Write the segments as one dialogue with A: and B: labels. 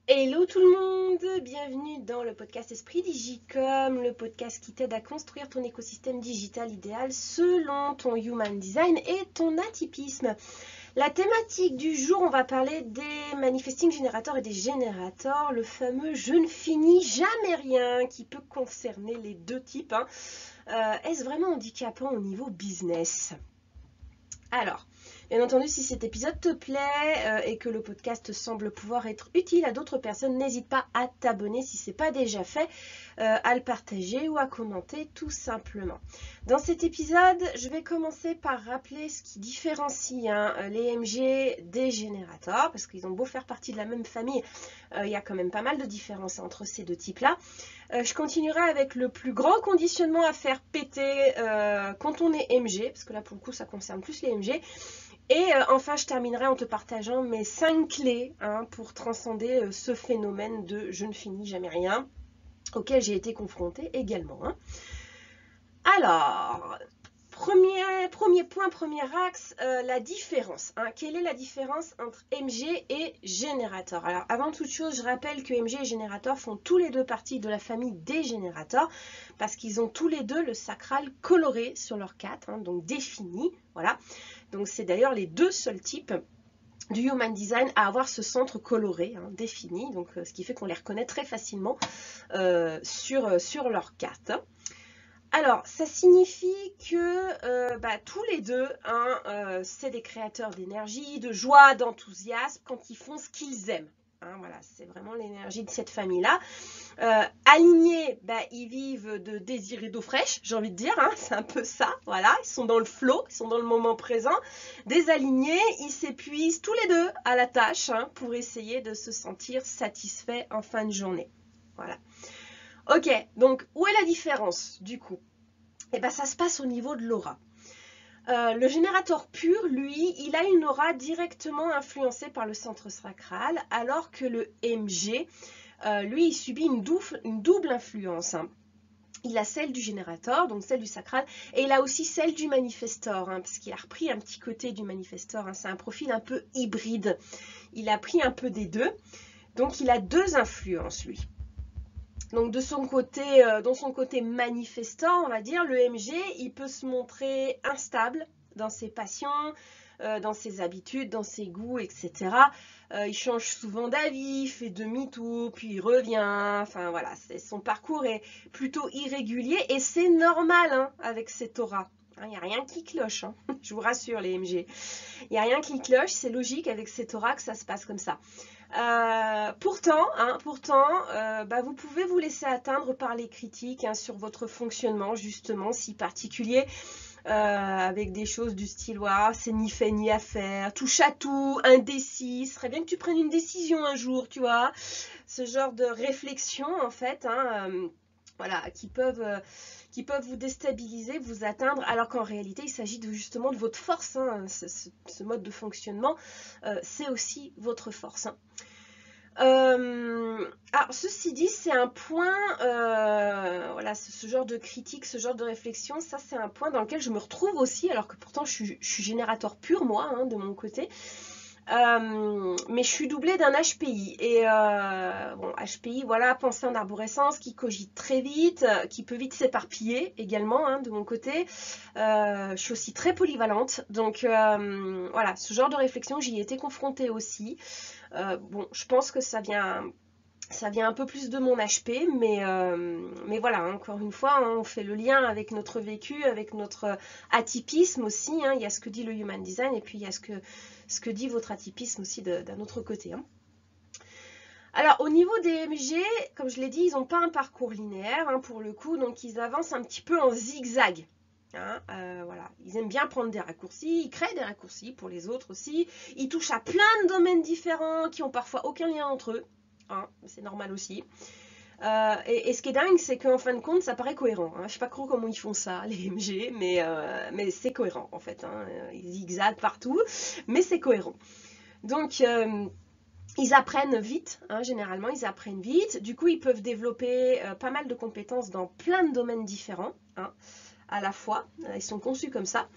A: Hello tout le monde, bienvenue dans le podcast Esprit Digicom, le podcast qui t'aide à construire ton écosystème digital idéal selon ton Human Design et ton atypisme. La thématique du jour, on va parler des manifesting générateurs et des générateurs, le fameux je ne finis jamais rien qui peut concerner les deux types. Est-ce vraiment handicapant au niveau business ? Alors, bien entendu, si cet épisode te plaît et que le podcast semble pouvoir être utile à d'autres personnes, n'hésite pas à t'abonner si ce n'est pas déjà fait, à le partager ou à commenter tout simplement. Dans cet épisode, je vais commencer par rappeler ce qui différencie les MG des générateurs, parce qu'ils ont beau faire partie de la même famille, il y a quand même pas mal de différences entre ces deux types-là. Je continuerai avec le plus grand conditionnement à faire péter quand on est MG, parce que là pour le coup ça concerne plus les MG. Et enfin je terminerai en te partageant mes 5 clés pour transcender ce phénomène de je ne finis jamais rien, auquel j'ai été confrontée également. Alors, premier point, premier axe, la différence. Quelle est la différence entre MG et générateur? Alors, avant toute chose, je rappelle que MG et générateur font tous les deux partie de la famille des générateurs parce qu'ils ont tous les deux le sacral coloré sur leur carte, donc défini. Voilà. Donc, c'est d'ailleurs les deux seuls types du Human Design à avoir ce centre coloré, défini, donc ce qui fait qu'on les reconnaît très facilement sur leur carte. Alors, ça signifie que tous les deux, c'est des créateurs d'énergie, de joie, d'enthousiasme quand ils font ce qu'ils aiment. Voilà, c'est vraiment l'énergie de cette famille-là. Alignés, ils vivent de désir et d'eau fraîche, j'ai envie de dire, c'est un peu ça, voilà, ils sont dans le flow, ils sont dans le moment présent. Désalignés, ils s'épuisent tous les deux à la tâche pour essayer de se sentir satisfaits en fin de journée. Voilà. Ok, donc où est la différence du coup? Ça se passe au niveau de l'aura. Le générateur pur, lui, il a une aura directement influencée par le centre sacral, alors que le MG, lui, il subit une double influence. Il a celle du générateur, donc celle du sacral, et il a aussi celle du manifestor, parce qu'il a repris un petit côté du manifestor. C'est un profil un peu hybride. Il a pris un peu des deux, donc il a deux influences, lui. Donc dans son côté manifestant, on va dire, le MG, il peut se montrer instable dans ses passions, dans ses habitudes, dans ses goûts, etc. Il change souvent d'avis, il fait demi-tour, puis il revient. Enfin voilà, son parcours est plutôt irrégulier et c'est normal avec cette aura. Il n'y a rien qui cloche, je vous rassure les MG. Il n'y a rien qui cloche, c'est logique avec cette aura que ça se passe comme ça. Pourtant, vous pouvez vous laisser atteindre par les critiques sur votre fonctionnement, justement, si particulier, avec des choses du style c'est ni fait ni à faire, touche à tout, indécis, serait bien que tu prennes une décision un jour, tu vois, ce genre de réflexion en fait, qui peuvent vous déstabiliser, vous atteindre, alors qu'en réalité, il s'agit justement de votre force. Ce mode de fonctionnement, c'est aussi votre force. Alors, ceci dit, c'est un point, ce genre de critique, ce genre de réflexion, ça c'est un point dans lequel je me retrouve aussi, alors que pourtant je suis générateur pur, moi, de mon côté. Mais je suis doublée d'un HPI. Et HPI, voilà, pensée en arborescence, qui cogite très vite, qui peut vite s'éparpiller également, de mon côté. Je suis aussi très polyvalente. Donc ce genre de réflexion, j'y ai été confrontée aussi. Je pense que ça vient un peu plus de mon HP, mais voilà, encore une fois, on fait le lien avec notre vécu, avec notre atypisme aussi. Il y a ce que dit le Human Design et puis il y a ce que dit votre atypisme aussi d'un autre côté. Alors, au niveau des MG, comme je l'ai dit, ils n'ont pas un parcours linéaire pour le coup, donc ils avancent un petit peu en zigzag. Ils aiment bien prendre des raccourcis, ils créent des raccourcis pour les autres aussi, ils touchent à plein de domaines différents qui ont parfois aucun lien entre eux, c'est normal aussi. Et ce qui est dingue, c'est qu'en fin de compte, ça paraît cohérent. Je sais pas trop comment ils font ça, les MG, mais c'est cohérent en fait. Ils zigzaguent partout, mais c'est cohérent. Donc, ils apprennent vite, généralement, ils apprennent vite. Du coup, ils peuvent développer pas mal de compétences dans plein de domaines différents, à la fois. Ils sont conçus comme ça.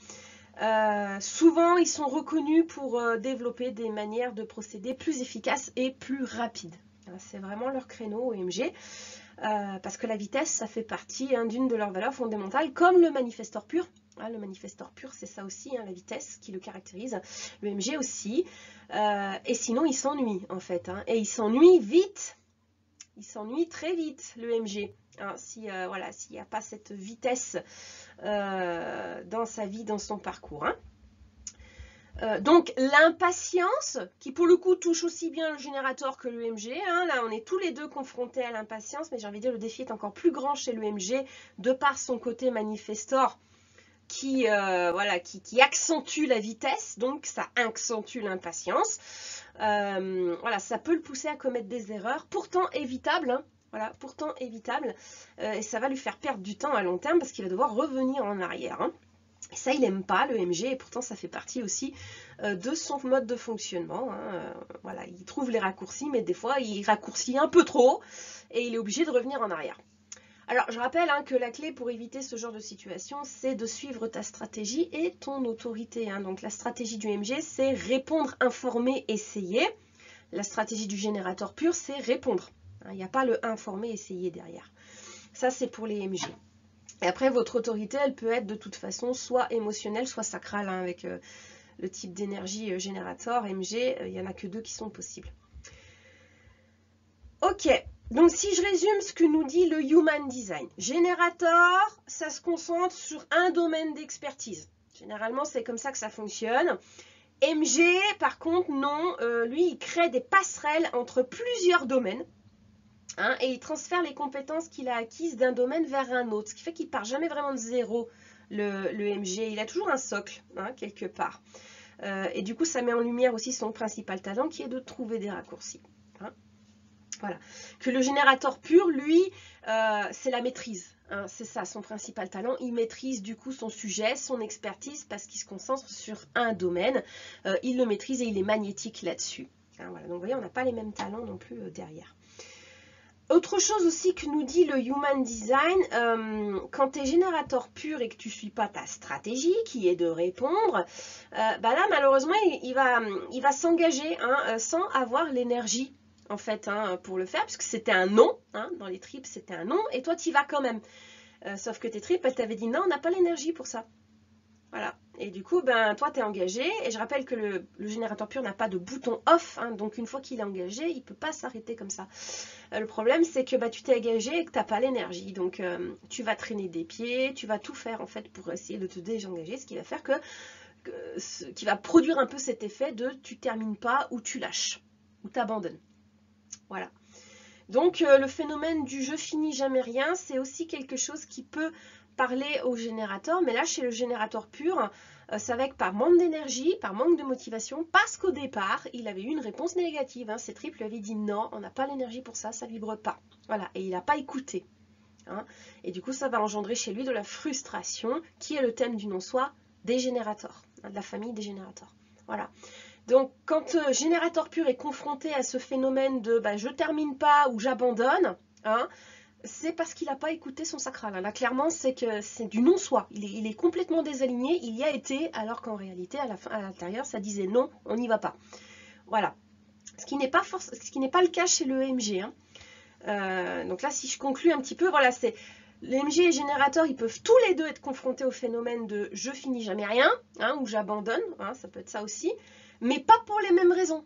A: Souvent, ils sont reconnus pour développer des manières de procéder plus efficaces et plus rapides. C'est vraiment leur créneau EMG, parce que la vitesse, ça fait partie d'une de leurs valeurs fondamentales, comme le manifestor pur. Le manifestor pur, c'est ça aussi, la vitesse qui le caractérise. Le EMG aussi. Et sinon, il s'ennuie, en fait. Et il s'ennuie vite. Il s'ennuie très vite, le EMG. S'il n'y a pas cette vitesse dans sa vie, dans son parcours. Donc l'impatience, qui pour le coup touche aussi bien le générateur que l'EMG, là on est tous les deux confrontés à l'impatience, mais j'ai envie de dire le défi est encore plus grand chez l'EMG, de par son côté manifestor, qui accentue la vitesse, donc ça accentue l'impatience. Ça peut le pousser à commettre des erreurs, pourtant évitables, pourtant évitables, et ça va lui faire perdre du temps à long terme, parce qu'il va devoir revenir en arrière. Et ça, il n'aime pas le EMG, et pourtant ça fait partie aussi de son mode de fonctionnement. Il trouve les raccourcis, mais des fois il raccourcit un peu trop, et il est obligé de revenir en arrière. Alors, je rappelle que la clé pour éviter ce genre de situation, c'est de suivre ta stratégie et ton autorité. Donc, la stratégie du EMG, c'est répondre, informer, essayer. La stratégie du générateur pur, c'est répondre. Il n'y a pas le informer, essayer derrière. Ça, c'est pour les EMG. Et après, votre autorité, elle peut être de toute façon soit émotionnelle, soit sacrale. Avec le type d'énergie générateur, EMG, il n'y en a que 2 qui sont possibles. Ok, donc si je résume ce que nous dit le Human Design. Générateur, ça se concentre sur un domaine d'expertise. Généralement, c'est comme ça que ça fonctionne. MG, par contre, non. Lui, il crée des passerelles entre plusieurs domaines. Et il transfère les compétences qu'il a acquises d'un domaine vers un autre. Ce qui fait qu'il ne part jamais vraiment de zéro, le MG. Il a toujours un socle, quelque part. Et du coup, ça met en lumière aussi son principal talent, qui est de trouver des raccourcis. Voilà. Que le générateur pur, lui, c'est la maîtrise. C'est ça, son principal talent. Il maîtrise du coup son sujet, son expertise, parce qu'il se concentre sur un domaine. Il le maîtrise et il est magnétique là-dessus. Donc vous voyez, on n'a pas les mêmes talents non plus derrière. Autre chose aussi que nous dit le Human Design, quand tu es générateur pur et que tu ne suis pas ta stratégie, qui est de répondre, là, malheureusement, il va s'engager sans avoir l'énergie, en fait, pour le faire, puisque c'était un non, dans les tripes, c'était un non, et toi, tu y vas quand même. Sauf que tes tripes, elles t'avaient dit non, on n'a pas l'énergie pour ça. Voilà. Et du coup, toi, tu es engagé. Et je rappelle que le générateur pur n'a pas de bouton off. Donc, une fois qu'il est engagé, il ne peut pas s'arrêter comme ça. Le problème, c'est que tu t'es engagé et que tu n'as pas l'énergie. Donc, tu vas traîner des pieds. Tu vas tout faire, en fait, pour essayer de te désengager. Ce qui va faire qui va produire un peu cet effet de tu ne termines pas ou tu lâches. Ou tu abandonnes. Voilà. Donc, le phénomène du je finis jamais rien, c'est aussi quelque chose qui peut parler au générateur, mais là chez le générateur pur, ça va être par manque d'énergie, par manque de motivation, parce qu'au départ, il avait eu une réponse négative. Ses tripes lui avaient dit non, on n'a pas l'énergie pour ça, ça vibre pas. Voilà, et il n'a pas écouté. Et du coup, ça va engendrer chez lui de la frustration, qui est le thème du non-soi des générateurs, de la famille des générateurs. Voilà. Donc, quand générateur pur est confronté à ce phénomène de je termine pas ou j'abandonne, c'est parce qu'il n'a pas écouté son sacral. Là, clairement, c'est que c'est du non-soi. Il est complètement désaligné, il y a été, alors qu'en réalité, à l'intérieur, ça disait non, on n'y va pas. Voilà. Ce qui n'est pas le cas chez le EMG. Donc là, si je conclue un petit peu, voilà, c'est l'EMG et générateur, ils peuvent tous les deux être confrontés au phénomène de je finis jamais rien, ou j'abandonne, ça peut être ça aussi, mais pas pour les mêmes raisons.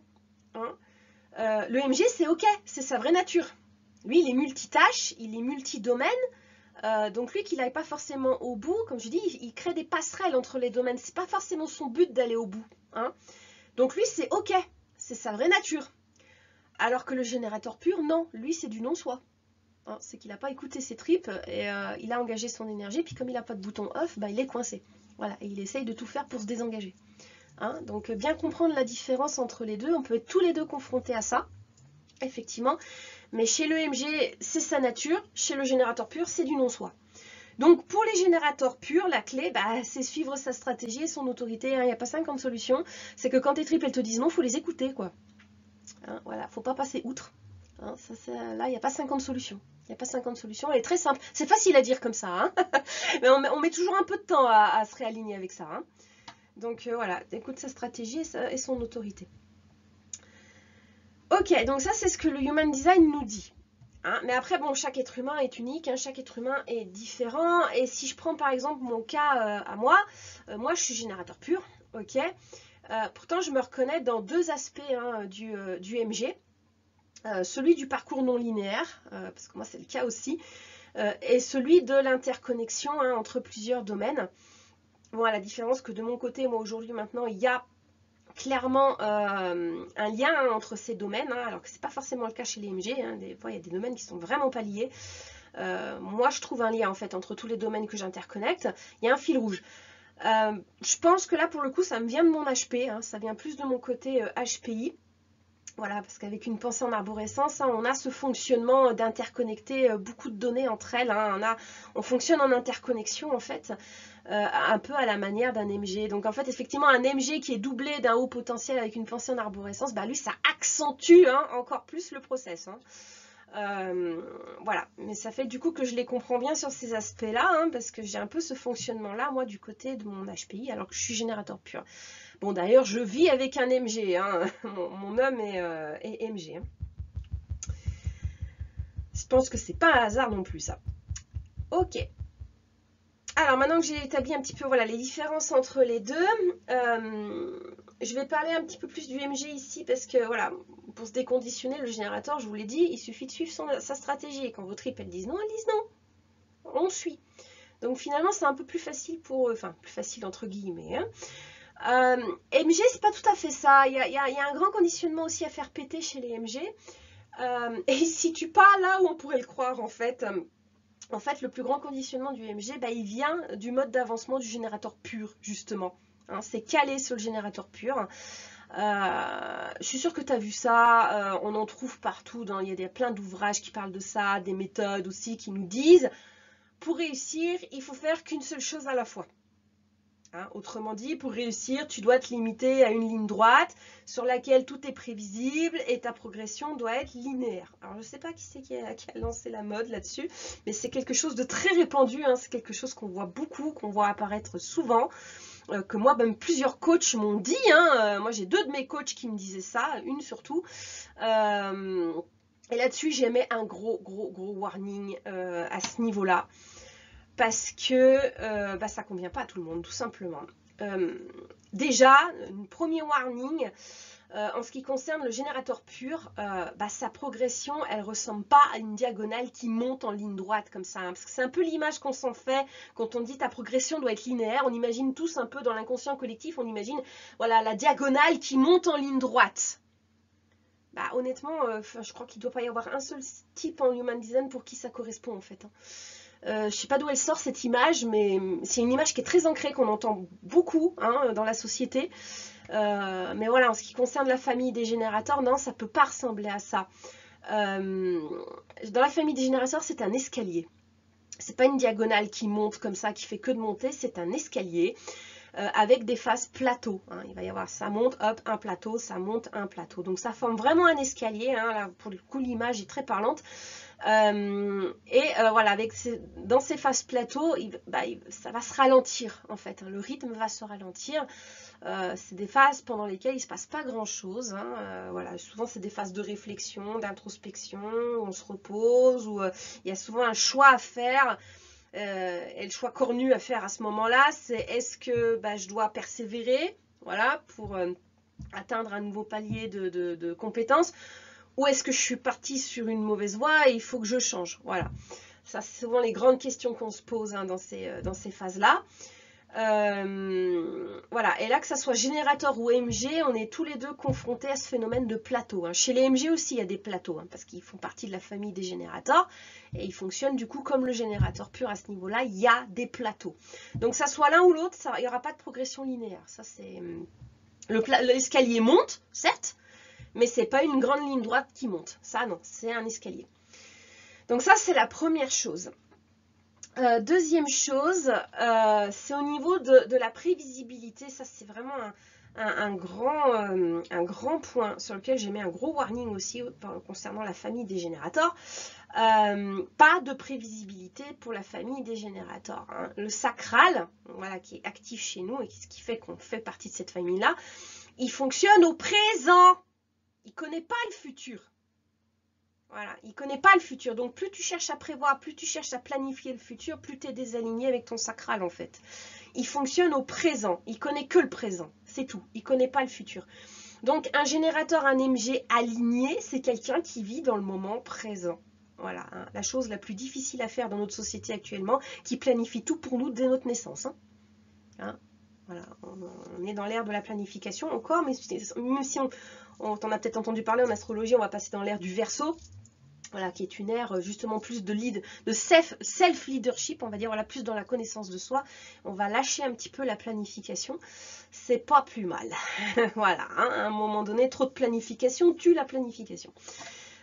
A: Le EMG, c'est ok, c'est sa vraie nature. Lui, il est multitâche, il est multidomaine, donc lui, qu'il n'aille pas forcément au bout, comme je dis, il crée des passerelles entre les domaines, c'est pas forcément son but d'aller au bout. Donc lui, c'est ok, c'est sa vraie nature. Alors que le générateur pur, non, lui, c'est du non-soi. C'est qu'il n'a pas écouté ses tripes, et il a engagé son énergie, puis comme il n'a pas de bouton off, il est coincé. Voilà, et il essaye de tout faire pour se désengager. Donc bien comprendre la différence entre les deux, on peut être tous les deux confrontés à ça, effectivement. Mais chez le EMG, c'est sa nature. Chez le générateur pur, c'est du non-soi. Donc, pour les générateurs purs, la clé, c'est suivre sa stratégie et son autorité. Il n'y a pas 50 solutions. C'est que quand tes tripes, elles te disent non, il faut les écouter, quoi. Voilà, faut pas passer outre. Là, il n'y a pas 50 solutions. Il n'y a pas 50 solutions. Elle est très simple. C'est facile à dire comme ça. Mais on met toujours un peu de temps à se réaligner avec ça. Donc, voilà, écoute sa stratégie et son autorité. Ok, Ok, donc ça c'est ce que le Human Design nous dit. Hein, mais après, bon, chaque être humain est unique, hein, chaque être humain est différent. Et si je prends par exemple mon cas à moi, moi je suis générateur pur, ok. Pourtant, je me reconnais dans deux aspects hein, du MG. Celui du parcours non linéaire, parce que moi c'est le cas aussi, et celui de l'interconnexion hein, entre plusieurs domaines. Bon, à la différence que de mon côté, moi aujourd'hui maintenant, il y a clairement un lien hein, entre ces domaines, hein, alors que c'est pas forcément le cas chez les MG, hein, des fois il y a des domaines qui sont vraiment pas liés. Moi je trouve un lien en fait entre tous les domaines que j'interconnecte, il y a un fil rouge. Je pense que là pour le coup ça me vient de mon HP, hein, ça vient plus de mon côté HPI. Voilà, parce qu'avec une pensée en arborescence, hein, on a ce fonctionnement d'interconnecter beaucoup de données entre elles. Hein, on fonctionne en interconnexion en fait, un peu à la manière d'un MG. Donc en fait, effectivement, un MG qui est doublé d'un haut potentiel avec une pensée en arborescence, bah lui, ça accentue hein, encore plus le process. Hein. Voilà, mais ça fait du coup que je les comprends bien sur ces aspects-là, hein, parce que j'ai un peu ce fonctionnement-là, moi, du côté de mon HPI, alors que je suis générateur pur. Bon, d'ailleurs, je vis avec un MG, hein. Mon homme est MG. Hein. Je pense que c'est pas un hasard non plus, ça. Ok. Alors, maintenant que j'ai établi un petit peu voilà, les différences entre les deux, je vais parler un petit peu plus du MG ici, parce que voilà, pour se déconditionner, le générateur, je vous l'ai dit, il suffit de suivre sa stratégie. Et quand vos tripes, elles disent non, on suit. Donc finalement, c'est un peu plus facile pour eux, enfin, plus facile entre guillemets, hein. MG, c'est pas tout à fait ça. Il y a un grand conditionnement aussi à faire péter chez les MG. Et il ne se situe pas là où on pourrait le croire, en fait. En fait, le plus grand conditionnement du MG, bah, il vient du mode d'avancement du générateur pur, justement. Hein, c'est calé sur le générateur pur. Je suis sûre que tu as vu ça. On en trouve partout. Il y a plein d'ouvrages qui parlent de ça, des méthodes aussi qui nous disent, pour réussir, il faut faire qu'une seule chose à la fois. Hein, autrement dit, pour réussir, tu dois te limiter à une ligne droite sur laquelle tout est prévisible et ta progression doit être linéaire. Alors, je ne sais pas qui c'est qui a lancé la mode là-dessus, mais c'est quelque chose de très répandu, hein, c'est quelque chose qu'on voit beaucoup, qu'on voit apparaître souvent, que moi, même plusieurs coachs m'ont dit. Hein, moi, j'ai deux de mes coachs qui me disaient ça, une surtout. Et là-dessus, j'émets un gros warning à ce niveau-là. Parce que ça ne convient pas à tout le monde, tout simplement. Déjà, un premier warning, en ce qui concerne le générateur pur, sa progression, elle ne ressemble pas à une diagonale qui monte en ligne droite comme ça. Hein, parce que c'est un peu l'image qu'on s'en fait quand on dit ta progression doit être linéaire. On imagine tous un peu dans l'inconscient collectif, on imagine voilà, la diagonale qui monte en ligne droite. Bah, honnêtement, je crois qu'il ne doit pas y avoir un seul type en Human Design pour qui ça correspond en fait. Hein. Je ne sais pas d'où elle sort cette image, mais c'est une image qui est très ancrée, qu'on entend beaucoup hein, dans la société. Mais voilà, en ce qui concerne la famille des générateurs, non, ça ne peut pas ressembler à ça. Dans la famille des générateurs, c'est un escalier. C'est pas une diagonale qui monte comme ça, qui fait que de monter, c'est un escalier. Avec des faces plateaux. Hein. Il va y avoir ça monte, hop, un plateau, ça monte, un plateau. Donc ça forme vraiment un escalier. Hein. Là, pour le coup, l'image est très parlante. Voilà, dans ces phases plateaux, ça va se ralentir en fait. Hein. Le rythme va se ralentir. C'est des phases pendant lesquelles il ne se passe pas grand-chose. Hein. Voilà, souvent, c'est des phases de réflexion, d'introspection, où on se repose, où il y a souvent un choix à faire. Et le choix cornu à faire à ce moment-là, c'est est-ce que je dois persévérer voilà, pour atteindre un nouveau palier de compétences, ou est-ce que je suis partie sur une mauvaise voie et il faut que je change. Voilà, ça c'est souvent les grandes questions qu'on se pose hein, dans ces phases-là. Voilà, et là que ça soit générateur ou MG, on est tous les deux confrontés à ce phénomène de plateau. Hein. Chez les MG aussi, il y a des plateaux, hein, parce qu'ils font partie de la famille des générateurs, et ils fonctionnent du coup comme le générateur pur à ce niveau-là, il y a des plateaux. Donc ça soit l'un ou l'autre, il n'y aura pas de progression linéaire. Ça c'est l'escalier monte, certes, mais c'est pas une grande ligne droite qui monte. Ça non, c'est un escalier. Donc ça c'est la première chose. Deuxième chose, c'est au niveau de la prévisibilité. Ça, c'est vraiment un grand point sur lequel j'ai mis un gros warning aussi concernant la famille des générateurs. Pas de prévisibilité pour la famille des générateurs. Hein. Le sacral, voilà, qui est actif chez nous et ce qui fait qu'on fait partie de cette famille-là, il fonctionne au présent. Il ne connaît pas le futur. Voilà, il ne connaît pas le futur. Donc, plus tu cherches à prévoir, plus tu cherches à planifier le futur, plus tu es désaligné avec ton sacral, en fait. Il fonctionne au présent. Il connaît que le présent. C'est tout. Il ne connaît pas le futur. Donc, un générateur, un MG aligné, c'est quelqu'un qui vit dans le moment présent. Voilà, hein, la chose la plus difficile à faire dans notre société actuellement, qui planifie tout pour nous dès notre naissance. Hein. Voilà, on est dans l'ère de la planification encore, mais même si on t'en a peut-être entendu parler en astrologie, on va passer dans l'ère du Verseau. Voilà, qui est une ère justement plus de self-leadership, on va dire, voilà, plus dans la connaissance de soi. On va lâcher un petit peu la planification. C'est pas plus mal. Voilà, hein, à un moment donné, trop de planification tue la planification.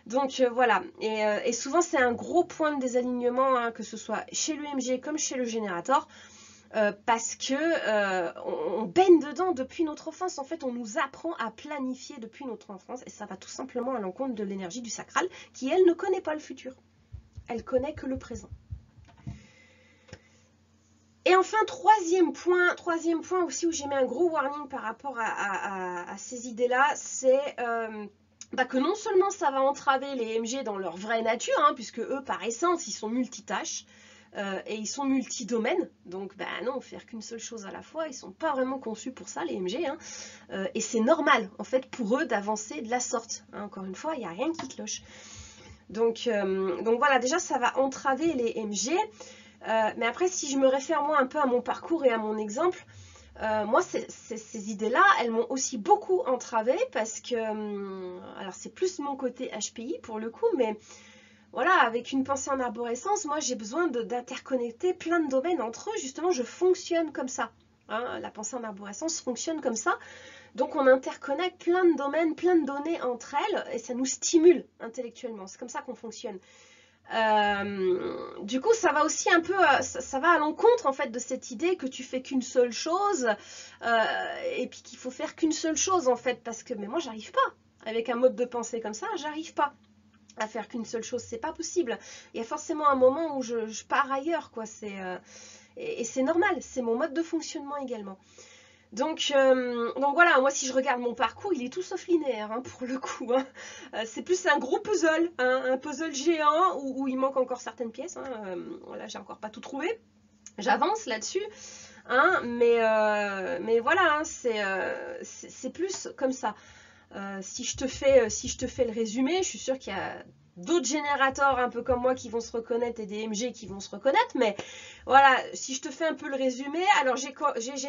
A: Donc voilà, et souvent c'est un gros point de désalignement, hein, que ce soit chez le MG comme chez le générateur. Parce que on baigne dedans depuis notre enfance. En fait, on nous apprend à planifier depuis notre enfance et ça va tout simplement à l'encontre de l'énergie du sacral qui, elle, ne connaît pas le futur. Elle connaît que le présent. Et enfin, troisième point aussi où j'ai mis un gros warning par rapport à ces idées-là, c'est que non seulement ça va entraver les MG dans leur vraie nature, hein, puisque eux, par essence, ils sont multitâches. Et ils sont multi-domaines, donc non, faire qu'une seule chose à la fois, ils sont pas vraiment conçus pour ça, les MG, hein. Et c'est normal, en fait, pour eux d'avancer de la sorte, hein. Encore une fois, il n'y a rien qui cloche. Donc voilà, déjà, ça va entraver les MG, mais après, si je me réfère, moi, un peu à mon parcours et à mon exemple, moi, ces idées-là, elles m'ont aussi beaucoup entravée, parce que, alors c'est plus mon côté HPI, pour le coup, mais... Voilà, avec une pensée en arborescence, moi j'ai besoin d'interconnecter plein de domaines entre eux. Justement, je fonctionne comme ça. Hein, la pensée en arborescence fonctionne comme ça. Donc on interconnecte plein de domaines, plein de données entre elles et ça nous stimule intellectuellement. C'est comme ça qu'on fonctionne. Du coup, ça va aussi un peu, ça va à l'encontre en fait de cette idée que tu fais qu'une seule chose et puis qu'il faut faire qu'une seule chose en fait. Parce que, mais moi j'arrive pas. Avec un mode de pensée comme ça, j'arrive pas à faire qu'une seule chose, c'est pas possible. Il y a forcément un moment où je pars ailleurs, quoi. Et c'est normal, c'est mon mode de fonctionnement également. Donc voilà, moi si je regarde mon parcours, il est tout sauf linéaire, hein, pour le coup. Hein. C'est plus un gros puzzle, hein, un puzzle géant où il manque encore certaines pièces. Hein. Voilà, j'ai encore pas tout trouvé. J'avance là-dessus. Hein, mais voilà, hein, c'est plus comme ça. Si je te fais le résumé, je suis sûre qu'il y a d'autres générateurs un peu comme moi qui vont se reconnaître et des MG qui vont se reconnaître, mais voilà, si je te fais un peu le résumé, alors j'ai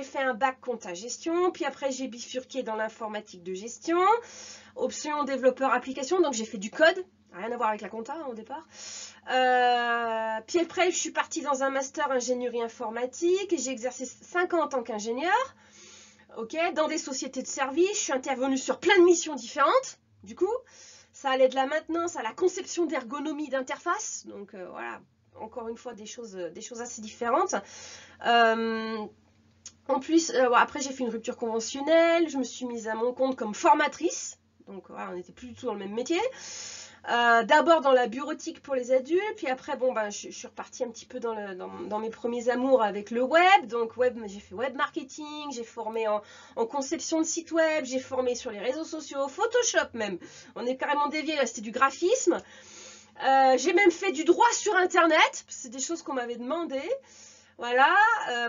A: fait un bac compta gestion, puis après j'ai bifurqué dans l'informatique de gestion, option développeur application, donc j'ai fait du code, rien à voir avec la compta hein, au départ. Puis après je suis partie dans un master ingénierie informatique et j'ai exercé 5 ans en tant qu'ingénieur. Ok, dans des sociétés de services, je suis intervenue sur plein de missions différentes. Du coup, ça allait de la maintenance à la conception d'ergonomie d'interface. Donc voilà, encore une fois, des choses assez différentes. En plus, après, j'ai fait une rupture conventionnelle. Je me suis mise à mon compte comme formatrice. Donc voilà, on n'était plus du tout dans le même métier. D'abord dans la bureautique pour les adultes, puis après je suis repartie un petit peu dans mes premiers amours avec le web. Donc j'ai fait web marketing, j'ai formé en conception de site web, j'ai formé sur les réseaux sociaux, Photoshop même. On est carrément dévié, là c'était du graphisme. J'ai même fait du droit sur internet, c'est des choses qu'on m'avait demandé. Voilà,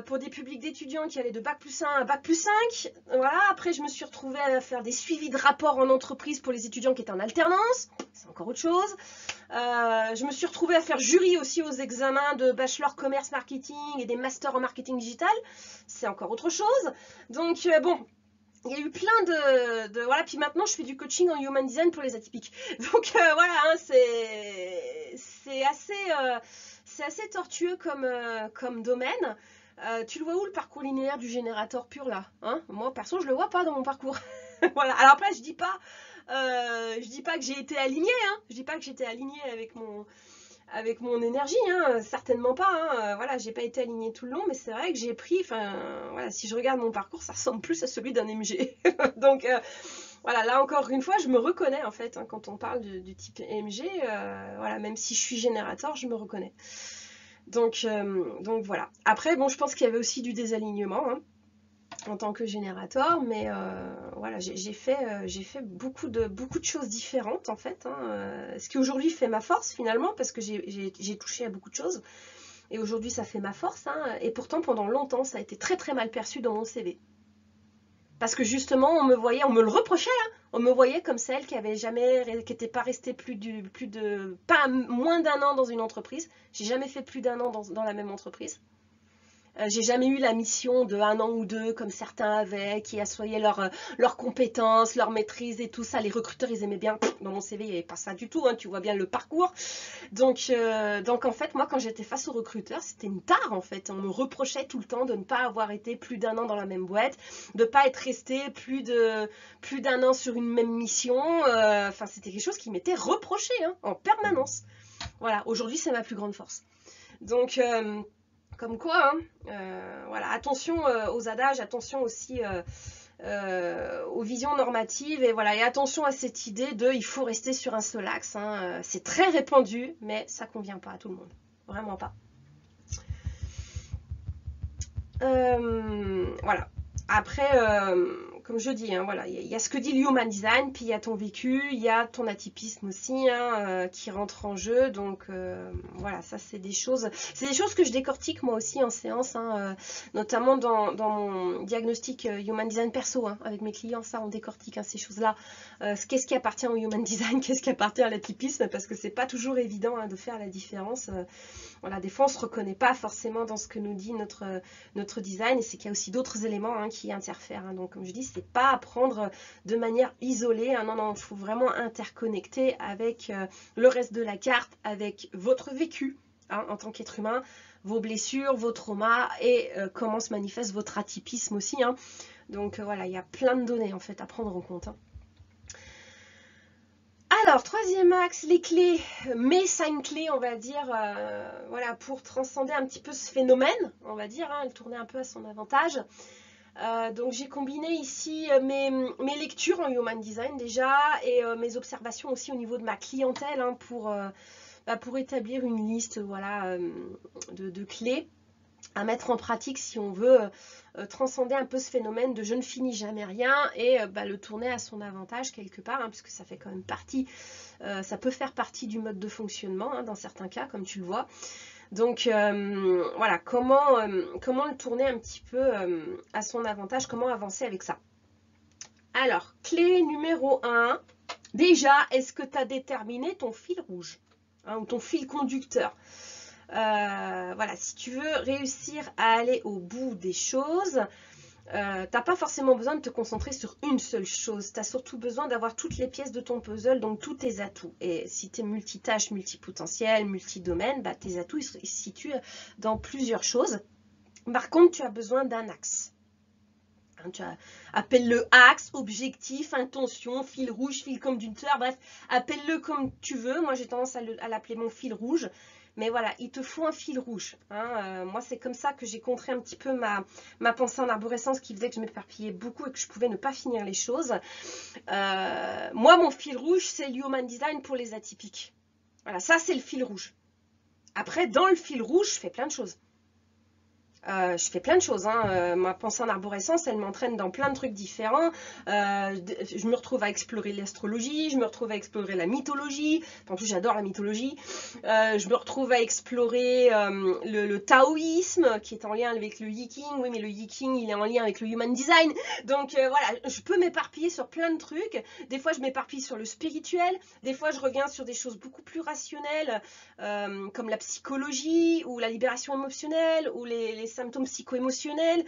A: pour des publics d'étudiants qui allaient de bac plus 1 à bac plus 5. Voilà, après je me suis retrouvée à faire des suivis de rapports en entreprise pour les étudiants qui étaient en alternance. C'est encore autre chose. Je me suis retrouvée à faire jury aussi aux examens de bachelor commerce marketing et des masters en marketing digital. C'est encore autre chose. Donc bon, il y a eu plein de voilà, puis maintenant je fais du coaching en human design pour les atypiques. Donc voilà, hein, c'est assez tortueux comme domaine. Tu le vois où le parcours linéaire du générateur pur là, hein? Moi perso je le vois pas dans mon parcours. Voilà. Alors après je dis pas que j'ai été alignée, hein. Je dis pas que j'étais alignée avec mon énergie, hein. Certainement pas. Hein. Voilà, j'ai pas été alignée tout le long, mais c'est vrai que j'ai pris. Enfin voilà, si je regarde mon parcours, ça ressemble plus à celui d'un MG. Donc voilà, là encore une fois, je me reconnais en fait hein, quand on parle du type MG. Voilà, même si je suis générateur, je me reconnais. Donc voilà. Après, bon, je pense qu'il y avait aussi du désalignement. Hein. en tant que générateur, mais voilà, j'ai fait beaucoup de choses différentes en fait, hein, ce qui aujourd'hui fait ma force finalement, parce que j'ai touché à beaucoup de choses, et aujourd'hui ça fait ma force, hein, et pourtant pendant longtemps ça a été très très mal perçu dans mon CV. Parce que justement on me voyait, on me le reprochait, hein, on me voyait comme celle qui n'était pas restée pas moins d'un an dans une entreprise. J'ai jamais fait plus d'un an dans la même entreprise. J'ai jamais eu la mission de 1 an ou 2 comme certains avaient, qui assoyaient leurs compétences, leur maîtrise et tout ça. Les recruteurs, ils aimaient bien. Dans mon CV, il n'y avait pas ça du tout, hein, tu vois bien le parcours. Donc en fait, moi, quand j'étais face aux recruteurs, c'était une tare en fait. On me reprochait tout le temps de ne pas avoir été plus d'1 an dans la même boîte, de ne pas être resté plus d'1 an sur une même mission. Enfin, c'était quelque chose qui m'était reproché, hein, en permanence. Voilà, aujourd'hui, c'est ma plus grande force. Donc... comme quoi, hein, voilà, attention aux adages, attention aussi aux visions normatives, et voilà, et attention à cette idée de il faut rester sur un seul axe, hein, c'est très répandu, mais ça convient pas à tout le monde, vraiment pas. Voilà. Après, comme je dis, hein, voilà, il y a ce que dit le Human Design, puis il y a ton vécu, il y a ton atypisme aussi, hein, qui rentre en jeu. Donc voilà, ça c'est des choses que je décortique moi aussi en séance, hein, notamment dans mon diagnostic Human Design perso, hein, avec mes clients. Ça, on décortique, hein, ces choses-là. Qu'est-ce qui appartient au Human Design, qu'est-ce qui appartient à l'atypisme, parce que c'est pas toujours évident, hein, de faire la différence. Voilà, des fois on se reconnaît pas forcément dans ce que nous dit notre design, et c'est qu'il y a aussi d'autres éléments, hein, qui interfèrent, hein. Donc comme je dis, c'est pas à prendre de manière isolée, hein. Non, non, il faut vraiment interconnecter avec le reste de la carte, avec votre vécu, hein, en tant qu'être humain, vos blessures, vos traumas, et comment se manifeste votre atypisme aussi, hein. Donc voilà, il y a plein de données en fait à prendre en compte, hein. Alors, troisième axe, les clés, mes 5 clés, on va dire, voilà, pour transcender un petit peu ce phénomène, on va dire, hein, le tourner un peu à son avantage. Donc j'ai combiné ici mes lectures en Human Design déjà, et mes observations aussi au niveau de ma clientèle, hein, pour établir une liste, voilà, de clés à mettre en pratique si on veut transcender un peu ce phénomène de je ne finis jamais rien, et le tourner à son avantage quelque part, hein, puisque ça fait quand même partie, ça peut faire partie du mode de fonctionnement, hein, dans certains cas, comme tu le vois. Donc voilà, comment le tourner un petit peu à son avantage, comment avancer avec ça. Alors, clé numéro 1, déjà, est-ce que tu as déterminé ton fil rouge, hein, ou ton fil conducteur? Voilà, si tu veux réussir à aller au bout des choses, t'as pas forcément besoin de te concentrer sur une seule chose. Tu as surtout besoin d'avoir toutes les pièces de ton puzzle, donc tous tes atouts. Et si tu es multitâche, multipotentiel, multidomaine, tes atouts ils se situent dans plusieurs choses. Par contre, tu as besoin d'un axe. Hein, appelle-le axe, objectif, intention, fil rouge, fil conducteur, bref, appelle-le comme tu veux. Moi, j'ai tendance à l'appeler mon fil rouge. Mais voilà, il te faut un fil rouge, hein. Moi, c'est comme ça que j'ai contré un petit peu ma pensée en arborescence, qui faisait que je m'éparpillais beaucoup et que je pouvais ne pas finir les choses. Moi, mon fil rouge, c'est le Human Design pour les atypiques. Voilà, ça, c'est le fil rouge. Après, dans le fil rouge, je fais plein de choses. Hein. Ma pensée en arborescence, elle m'entraîne dans plein de trucs différents. Je me retrouve à explorer l'astrologie, je me retrouve à explorer la mythologie. En plus, j'adore la mythologie. Je me retrouve à explorer le taoïsme, qui est en lien avec le Yiking. Oui, mais le Yiking, il est en lien avec le Human Design. Donc voilà, je peux m'éparpiller sur plein de trucs. Des fois, je m'éparpille sur le spirituel. Des fois, je reviens sur des choses beaucoup plus rationnelles, comme la psychologie, ou la libération émotionnelle, ou les symptômes psycho-émotionnels.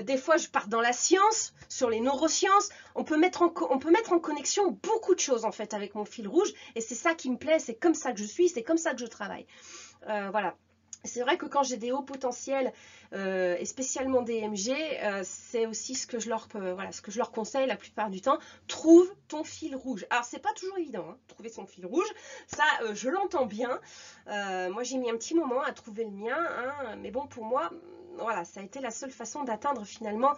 A: Des fois, je pars dans la science, sur les neurosciences. On peut mettre en connexion beaucoup de choses, en fait, avec mon fil rouge. Et c'est ça qui me plaît, c'est comme ça que je suis, c'est comme ça que je travaille. Voilà. C'est vrai que quand j'ai des hauts potentiels, et spécialement des MG, c'est aussi ce que je leur conseille la plupart du temps. Trouve ton fil rouge. Alors, c'est pas toujours évident, hein, trouver son fil rouge. Ça, je l'entends bien. Moi, j'ai mis un petit moment à trouver le mien, hein, mais bon, pour moi, voilà, ça a été la seule façon d'atteindre finalement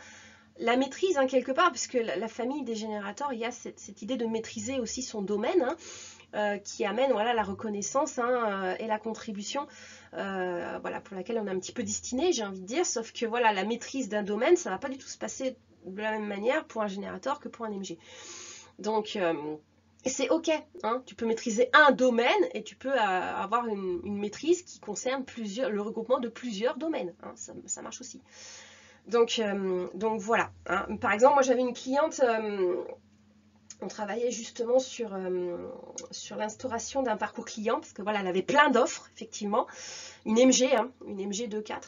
A: la maîtrise, hein, quelque part, puisque la famille des générateurs, il y a cette idée de maîtriser aussi son domaine, hein. qui amène voilà, la reconnaissance hein, et la contribution voilà, pour laquelle on est un petit peu destiné, j'ai envie de dire, sauf que voilà, la maîtrise d'un domaine, ça ne va pas du tout se passer de la même manière pour un générateur que pour un MG. Donc, c'est ok, hein, tu peux maîtriser un domaine et tu peux avoir une maîtrise qui concerne le regroupement de plusieurs domaines, hein, ça marche aussi. Donc voilà, hein. Par exemple, moi j'avais une cliente, on travaillait justement sur l'instauration d'un parcours client, parce que voilà, elle avait plein d'offres, effectivement, une MG, hein, une MG 2.4,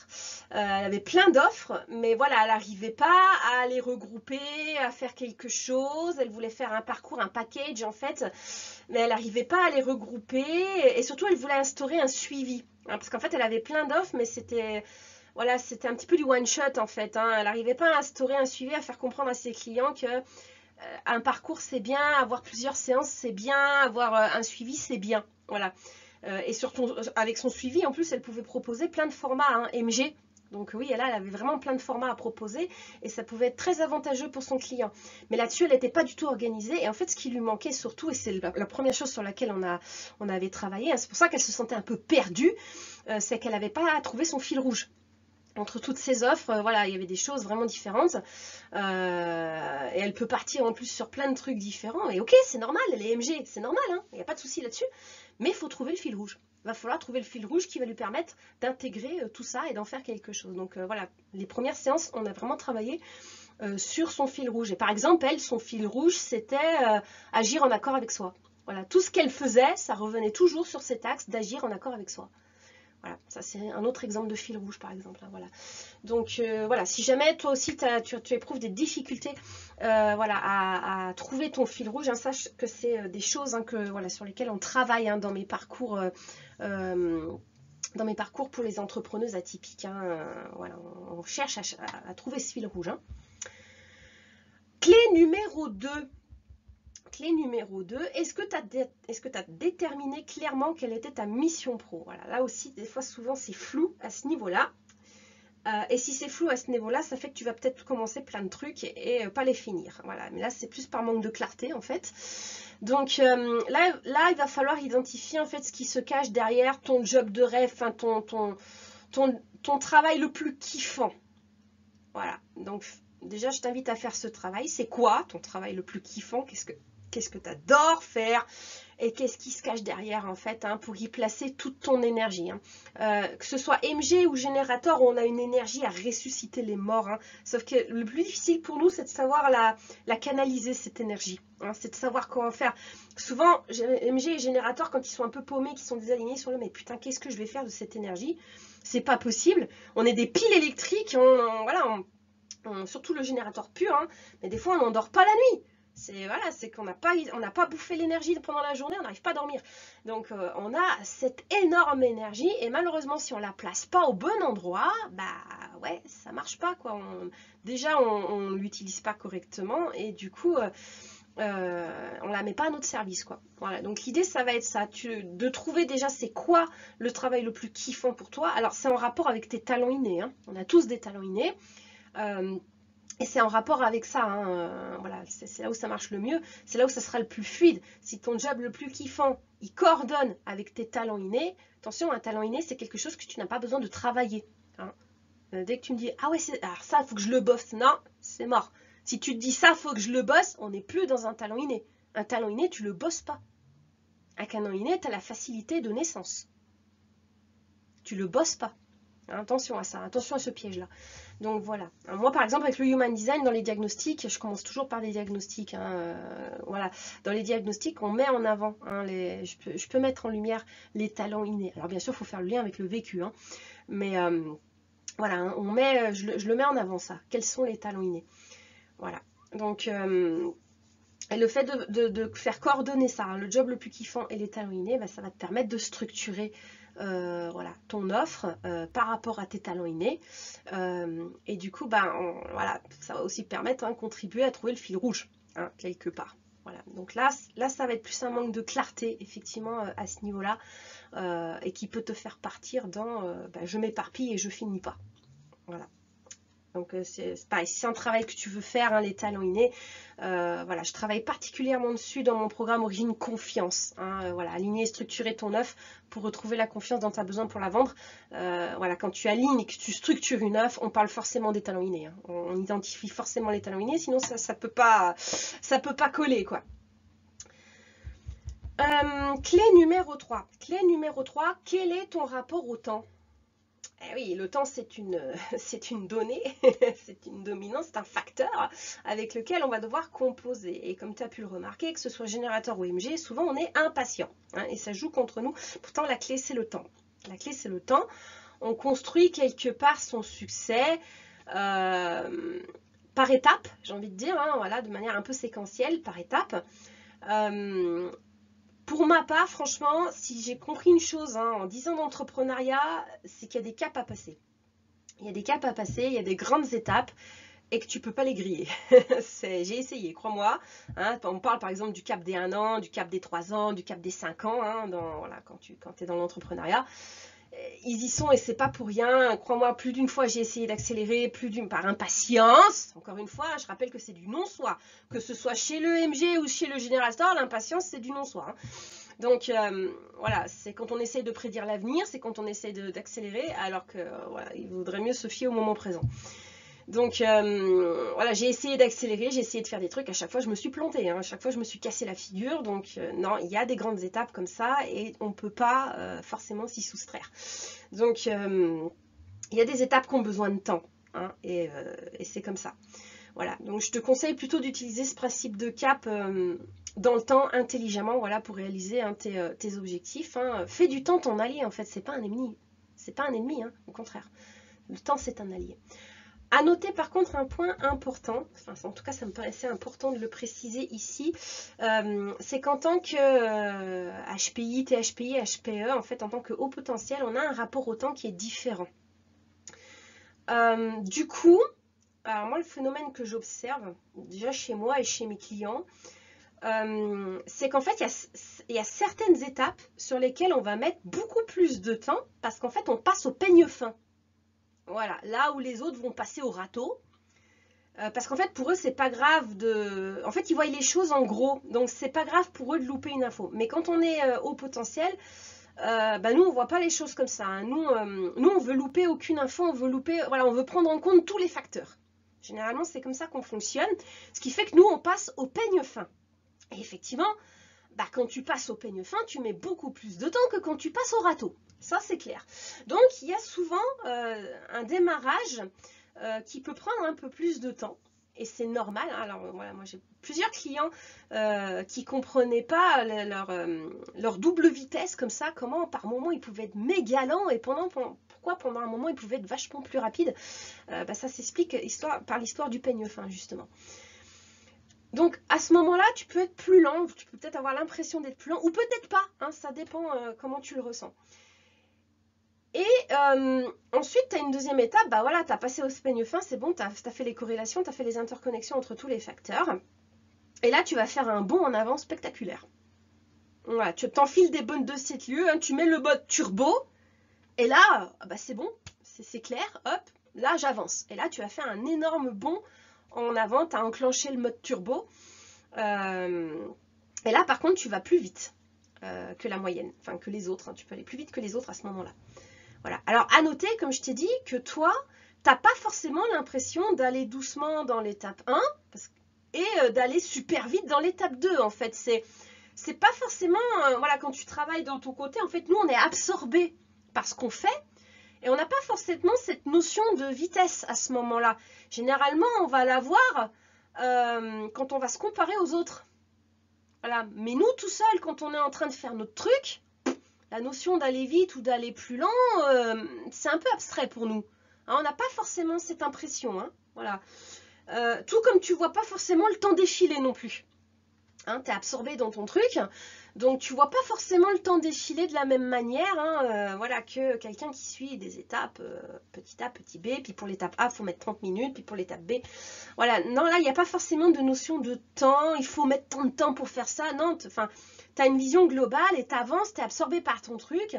A: elle avait plein d'offres, mais voilà, elle n'arrivait pas à les regrouper, à faire quelque chose, elle voulait faire un parcours, un package en fait, mais elle n'arrivait pas à les regrouper, et surtout elle voulait instaurer un suivi, hein, parce qu'en fait elle avait plein d'offres, mais c'était... Voilà, c'était un petit peu du one-shot en fait, hein. Elle n'arrivait pas à instaurer un suivi, à faire comprendre à ses clients que un parcours c'est bien, avoir plusieurs séances c'est bien, avoir un suivi c'est bien. Voilà. Et surtout avec son suivi, en plus, elle pouvait proposer plein de formats hein, MG. Donc oui, elle avait vraiment plein de formats à proposer et ça pouvait être très avantageux pour son client. Mais là-dessus, elle n'était pas du tout organisée. Et en fait, ce qui lui manquait surtout, et c'est la première chose sur laquelle on avait travaillé, hein, c'est pour ça qu'elle se sentait un peu perdue, c'est qu'elle n'avait pas trouvé son fil rouge. Entre toutes ces offres, voilà, il y avait des choses vraiment différentes. Et elle peut partir en plus sur plein de trucs différents. Et ok, c'est normal, elle est MG, c'est normal, hein, il n'y a pas de souci là-dessus. Mais il faut trouver le fil rouge. Il va falloir trouver le fil rouge qui va lui permettre d'intégrer tout ça et d'en faire quelque chose. Donc voilà, les premières séances, on a vraiment travaillé sur son fil rouge. Et par exemple, elle, son fil rouge, c'était agir en accord avec soi. Voilà, tout ce qu'elle faisait, ça revenait toujours sur cet axe d'agir en accord avec soi. Voilà, ça c'est un autre exemple de fil rouge par exemple. Hein, voilà. Donc voilà, si jamais toi aussi tu éprouves des difficultés voilà, à trouver ton fil rouge, hein, sache que c'est des choses hein, voilà, sur lesquelles on travaille hein, dans mes parcours. Dans mes parcours pour les entrepreneuses atypiques. Hein, voilà, on cherche à trouver ce fil rouge. Hein. Clé numéro 2. Clé numéro 2, est-ce que tu as déterminé clairement quelle était ta mission pro? Voilà, là aussi, des fois, souvent, c'est flou à ce niveau-là. Et si c'est flou à ce niveau-là, ça fait que tu vas peut-être commencer plein de trucs et pas les finir. Voilà, mais là, c'est plus par manque de clarté, en fait. Donc là, il va falloir identifier, en fait, ce qui se cache derrière ton job de rêve, enfin, ton travail le plus kiffant. Voilà, donc déjà, je t'invite à faire ce travail. C'est quoi ton travail le plus kiffant? Qu'est-ce que tu adores faire et qu'est-ce qui se cache derrière en fait hein, pour y placer toute ton énergie. Hein. Que ce soit MG ou générateur, on a une énergie à ressusciter les morts. Hein. Sauf que le plus difficile pour nous, c'est de savoir la canaliser cette énergie. Hein. C'est de savoir comment faire. Souvent, MG et générateur, quand ils sont un peu paumés, qui sont désalignés, ils sont là, mais putain, qu'est-ce que je vais faire de cette énergie? C'est pas possible. On est des piles électriques, voilà, surtout le générateur pur, hein, mais des fois on n'endort pas la nuit. C'est qu'on n'a pas bouffé l'énergie pendant la journée, on n'arrive pas à dormir. Donc on a cette énorme énergie et malheureusement si on la place pas au bon endroit, bah ouais, ça marche pas quoi. Déjà on l'utilise pas correctement et du coup on la met pas à notre service quoi. Voilà, donc l'idée ça va être ça, de trouver déjà c'est quoi le travail le plus kiffant pour toi. Alors c'est en rapport avec tes talents innés, hein. On a tous des talents innés. Et c'est en rapport avec ça, hein, voilà, c'est là où ça marche le mieux, c'est là où ça sera le plus fluide. Si ton job le plus kiffant, il coordonne avec tes talents innés, attention, un talent inné, c'est quelque chose que tu n'as pas besoin de travailler. Hein. Dès que tu me dis, ah ouais, alors ça, il faut que je le bosse, non, c'est mort. Si tu te dis ça, il faut que je le bosse, on n'est plus dans un talent inné. Un talent inné, tu ne le bosses pas. Un talent inné, tu as la facilité de naissance. Tu ne le bosses pas. Attention à ça, attention à ce piège-là. Donc voilà. Moi, par exemple, avec le Human Design, dans les diagnostics, je commence toujours par des diagnostics. Hein, voilà. Dans les diagnostics, on met en avant, hein, je peux mettre en lumière les talents innés. Alors bien sûr, il faut faire le lien avec le vécu. Hein, mais voilà, hein, je le mets en avant ça. Quels sont les talents innés? Voilà. Donc... et le fait de faire coordonner ça, hein, le job le plus kiffant et les talents innés, bah, ça va te permettre de structurer voilà, ton offre par rapport à tes talents innés. Et du coup, bah, voilà, ça va aussi permettre de contribuer à trouver le fil rouge, hein, quelque part. Voilà. Donc là, ça va être plus un manque de clarté, effectivement, à ce niveau-là, et qui peut te faire partir dans bah, je m'éparpille et je finis pas. Voilà. Donc c'est pareil, si c'est un travail que tu veux faire, hein, les talents innés, voilà, je travaille particulièrement dessus dans mon programme Origine Confiance. Hein, voilà, aligner et structurer ton offre pour retrouver la confiance dont tu as besoin pour la vendre. Voilà, quand tu alignes et que tu structures une offre, on parle forcément des talents innés. Hein. On identifie forcément les talents innés, sinon ça peut pas coller, quoi. Clé numéro 3. Clé numéro 3, quel est ton rapport au temps? Eh oui, le temps, c'est une donnée, c'est une dominante, c'est un facteur avec lequel on va devoir composer. Et comme tu as pu le remarquer, que ce soit générateur ou MG, souvent on est impatient. Hein, et ça joue contre nous. Pourtant, la clé, c'est le temps. La clé, c'est le temps. On construit quelque part son succès par étapes, j'ai envie de dire, hein, voilà, de manière un peu séquentielle, par étapes. Pour ma part, franchement, si j'ai compris une chose, hein, en 10 ans d'entrepreneuriat, c'est qu'il y a des caps à passer. Il y a des caps à passer, il y a des grandes étapes et que tu ne peux pas les griller. J'ai essayé, crois-moi. Hein, on parle par exemple du cap des 1 an, du cap des 3 ans, du cap des 5 ans, hein, voilà, quand tu es dans l'entrepreneuriat. Ils y sont et c'est pas pour rien. Crois-moi, plus d'une fois j'ai essayé d'accélérer, par impatience. Encore une fois, je rappelle que c'est du non-soi. Que ce soit chez le MG ou chez le générateur, l'impatience c'est du non-soi. Hein. Donc voilà, c'est quand on essaye de prédire l'avenir, c'est quand on essaye d'accélérer, alors que voilà, il vaudrait mieux se fier au moment présent. Donc voilà, j'ai essayé d'accélérer, j'ai essayé de faire des trucs, à chaque fois je me suis plantée, hein, à chaque fois je me suis cassé la figure, donc non, il y a des grandes étapes comme ça et on ne peut pas forcément s'y soustraire. Donc il y a des étapes qui ont besoin de temps, hein, et c'est comme ça. Voilà, donc je te conseille plutôt d'utiliser ce principe de cap dans le temps intelligemment, voilà, pour réaliser hein, tes objectifs. Hein. Fais du temps ton allié, en fait, c'est pas un ennemi, c'est pas un ennemi, hein, au contraire. Le temps c'est un allié. À noter par contre un point important, enfin en tout cas ça me paraissait important de le préciser ici, c'est qu'en tant que HPI, THPI, HPE, en fait en tant que haut potentiel, on a un rapport au temps qui est différent. Du coup, alors moi le phénomène que j'observe, déjà chez moi et chez mes clients, c'est qu'en fait il y a certaines étapes sur lesquelles on va mettre beaucoup plus de temps parce qu'en fait on passe au peigne fin. Voilà, là où les autres vont passer au râteau. Parce qu'en fait, pour eux, c'est pas grave de... En fait, ils voient les choses en gros. Donc, c'est pas grave pour eux de louper une info. Mais quand on est au potentiel, nous, on voit pas les choses comme ça. Hein. Nous, on veut louper aucune info. On veut prendre en compte tous les facteurs. Généralement, c'est comme ça qu'on fonctionne. Ce qui fait que nous, on passe au peigne fin. Et effectivement, quand tu passes au peigne fin, tu mets beaucoup plus de temps que quand tu passes au râteau. Ça, c'est clair. Donc, il y a souvent un démarrage qui peut prendre un peu plus de temps. Et c'est normal. Alors, voilà, moi, j'ai plusieurs clients qui ne comprenaient pas leur double vitesse comme ça. Comment, par moment, ils pouvaient être méga lents et pourquoi, pendant un moment, ils pouvaient être vachement plus rapides. Ça s'explique par l'histoire du peigne fin, justement. Donc, à ce moment-là, tu peux être plus lent. Tu peux peut-être avoir l'impression d'être plus lent ou peut-être pas. Hein, ça dépend comment tu le ressens. Et ensuite, tu as une deuxième étape, voilà, tu as passé au peigne fin, c'est bon, tu as fait les corrélations, tu as fait les interconnexions entre tous les facteurs. Et là, tu vas faire un bond en avant spectaculaire. Voilà, tu t'enfiles des bonnes de 7 lieux, hein, tu mets le mode turbo, et là, c'est bon, c'est clair, hop, là, j'avance. Et là, tu vas faire un énorme bond en avant, tu as enclenché le mode turbo. Et là, par contre, tu vas plus vite que la moyenne, enfin que les autres, hein, tu peux aller plus vite que les autres à ce moment-là. Voilà. Alors, à noter, comme je t'ai dit, que toi, tu n'as pas forcément l'impression d'aller doucement dans l'étape 1 et d'aller super vite dans l'étape 2, en fait. C'est pas forcément... voilà, quand tu travailles dans ton côté, en fait, nous, on est absorbé par ce qu'on fait et on n'a pas forcément cette notion de vitesse à ce moment-là. Généralement, on va l'avoir quand on va se comparer aux autres. Voilà. Mais nous, tout seul, quand on est en train de faire notre truc... La notion d'aller vite ou d'aller plus lent, c'est un peu abstrait pour nous. Hein, on n'a pas forcément cette impression. Hein, voilà. Tout comme tu ne vois pas forcément le temps défiler non plus. Hein, tu es absorbé dans ton truc, donc tu ne vois pas forcément le temps défiler de la même manière voilà, que quelqu'un qui suit des étapes petit A, petit B. Puis pour l'étape A, il faut mettre 30 minutes, puis pour l'étape B. Voilà, non, là, il n'y a pas forcément de notion de temps. Il faut mettre tant de temps pour faire ça. Non, enfin... tu as une vision globale et tu avances, tu es absorbé par ton truc.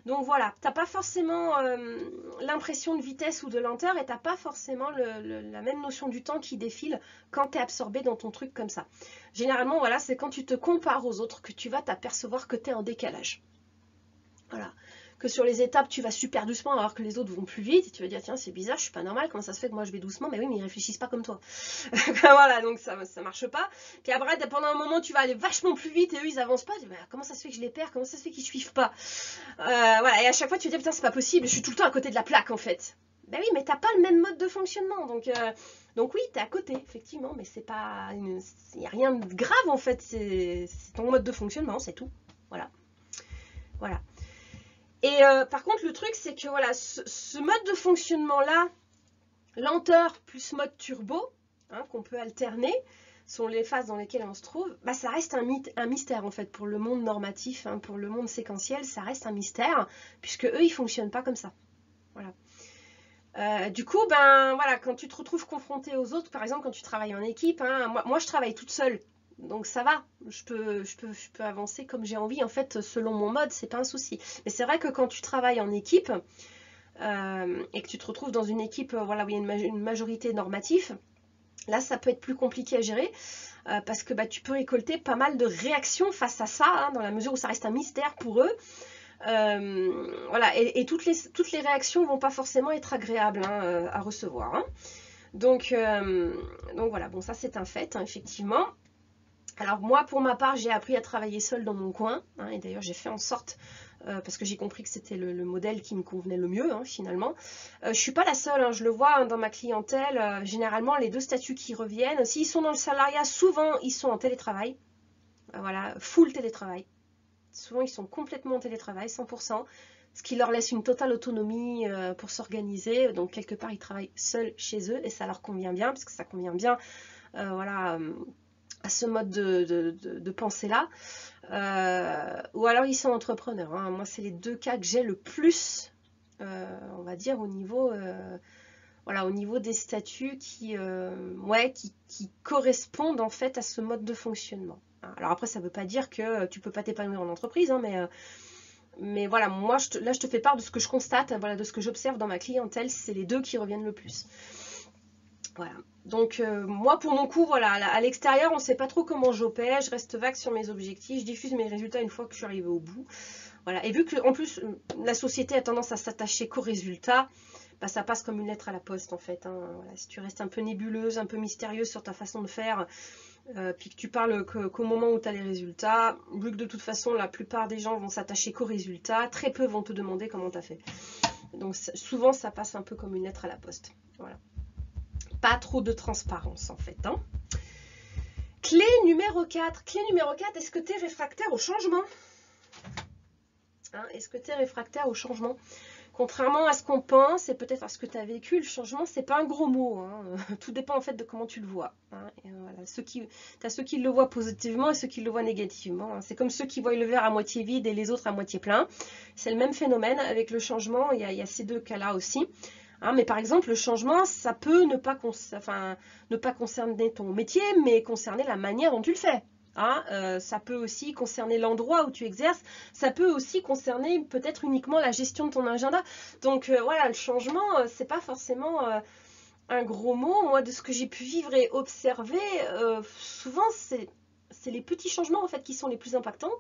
A: Donc voilà, tu n'as pas forcément l'impression de vitesse ou de lenteur et tu n'as pas forcément la même notion du temps qui défile quand tu es absorbé dans ton truc comme ça. Généralement, voilà, c'est quand tu te compares aux autres que tu vas t'apercevoir que tu es en décalage. Voilà. Que sur les étapes, tu vas super doucement alors que les autres vont plus vite. Et tu vas dire, tiens, c'est bizarre, je suis pas normale, comment ça se fait que moi je vais doucement? Mais oui, mais ils réfléchissent pas comme toi. Voilà, donc ça marche pas. Puis après, pendant un moment, tu vas aller vachement plus vite et eux, ils avancent pas. Bah, comment ça se fait que je les perds? Comment ça se fait qu'ils suivent pas? Voilà, et à chaque fois, tu te dis, putain, c'est pas possible, je suis tout le temps à côté de la plaque en fait. Ben oui, mais t'as pas le même mode de fonctionnement. Donc oui, t'es à côté, effectivement, mais c'est pas. Il n'y a rien de grave en fait. C'est ton mode de fonctionnement, c'est tout. Voilà. Voilà. Et par contre, le truc, c'est que voilà, ce mode de fonctionnement-là, lenteur plus mode turbo, hein, qu'on peut alterner, sont les phases dans lesquelles on se trouve, bah, ça reste un mystère en fait pour le monde normatif, hein, pour le monde séquentiel, ça reste un mystère, puisque eux, ils ne fonctionnent pas comme ça. Voilà. Du coup, ben voilà, quand tu te retrouves confronté aux autres, par exemple quand tu travailles en équipe, hein, moi je travaille toute seule. Donc ça va, je peux avancer comme j'ai envie, en fait, selon mon mode, c'est pas un souci. Mais c'est vrai que quand tu travailles en équipe et que tu te retrouves dans une équipe voilà, où il y a une majorité normative, là ça peut être plus compliqué à gérer parce que bah, tu peux récolter pas mal de réactions face à ça, hein, dans la mesure où ça reste un mystère pour eux. Voilà, et toutes les réactions vont pas forcément être agréables hein, à recevoir. Hein. Donc voilà, bon ça c'est un fait, hein, effectivement. Alors moi, pour ma part, j'ai appris à travailler seule dans mon coin, hein, et d'ailleurs j'ai fait en sorte, parce que j'ai compris que c'était le modèle qui me convenait le mieux, hein, finalement. Je ne suis pas la seule, hein, je le vois hein, dans ma clientèle, généralement les deux statuts qui reviennent, s'ils sont dans le salariat, souvent ils sont en télétravail, voilà, full télétravail. Souvent ils sont complètement en télétravail, 100%, ce qui leur laisse une totale autonomie pour s'organiser, donc quelque part ils travaillent seuls chez eux, et ça leur convient bien, parce que ça convient bien, voilà... à ce mode de pensée-là. Ou alors ils sont entrepreneurs. Hein. Moi, c'est les deux cas que j'ai le plus, on va dire, au niveau, voilà, au niveau des statuts qui correspondent en fait à ce mode de fonctionnement. Alors après, ça ne veut pas dire que tu ne peux pas t'épanouir en entreprise, hein, mais voilà, moi, là, je te fais part de ce que je constate, voilà, de ce que j'observe dans ma clientèle, c'est les deux qui reviennent le plus. Voilà. Donc moi pour mon coup voilà, à l'extérieur on ne sait pas trop comment j'opère, je reste vague sur mes objectifs, je diffuse mes résultats une fois que je suis arrivée au bout. Voilà. Et vu que en plus la société a tendance à s'attacher qu'aux résultats, bah, ça passe comme une lettre à la poste en fait. Hein. Voilà. Si tu restes un peu nébuleuse, un peu mystérieuse sur ta façon de faire, puis que tu parles qu'au moment où tu as les résultats, vu que de toute façon la plupart des gens vont s'attacher qu'aux résultats, très peu vont te demander comment tu as fait. Donc souvent ça passe un peu comme une lettre à la poste. Voilà. Pas trop de transparence en fait. Hein. Clé numéro 4. Clé numéro 4, est-ce que tu es réfractaire au changement? Hein, est-ce que tu es réfractaire au changement? Contrairement à ce qu'on pense, et peut-être à ce que tu as vécu, le changement, c'est pas un gros mot. Hein. Tout dépend en fait de comment tu le vois. Hein. Et voilà, tu as ceux qui le voient positivement et ceux qui le voient négativement. Hein. C'est comme ceux qui voient le verre à moitié vide et les autres à moitié plein. C'est le même phénomène avec le changement. Il y a ces deux cas-là aussi. Hein, mais par exemple, le changement, ça peut ne pas concerner ton métier, mais concerner la manière dont tu le fais. Hein, ça peut aussi concerner l'endroit où tu exerces, ça peut aussi concerner peut-être uniquement la gestion de ton agenda. Donc voilà, le changement, c'est pas forcément un gros mot. Moi, de ce que j'ai pu vivre et observer, souvent c'est les petits changements en fait qui sont les plus impactants.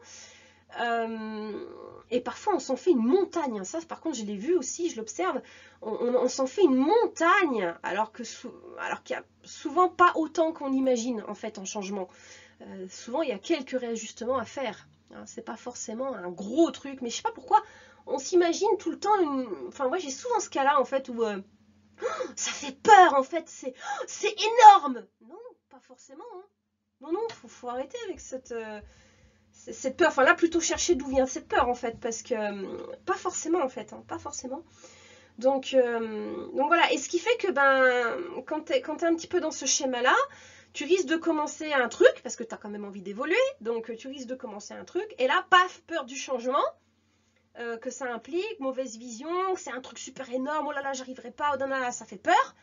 A: Et parfois on s'en fait une montagne, ça par contre je l'ai vu aussi, je l'observe, on s'en fait une montagne alors qu'il n'y a souvent pas autant qu'on imagine en fait en changement. Souvent il y a quelques réajustements à faire, hein, c'est pas forcément un gros truc, mais je sais pas pourquoi on s'imagine tout le temps enfin moi j'ai souvent ce cas là en fait où ça fait peur en fait, c'est énorme. Non, pas forcément, hein. Non, faut arrêter avec cette peur, enfin là plutôt chercher d'où vient cette peur en fait, parce que pas forcément en fait, hein, pas forcément. Donc voilà, et ce qui fait que quand tu es un petit peu dans ce schéma-là, tu risques de commencer un truc, parce que tu as quand même envie d'évoluer, donc tu risques de commencer un truc, et là, paf, peur du changement, que ça implique, mauvaise vision, que c'est un truc super énorme, oh là là, j'arriverai pas, oh là là, ça fait peur,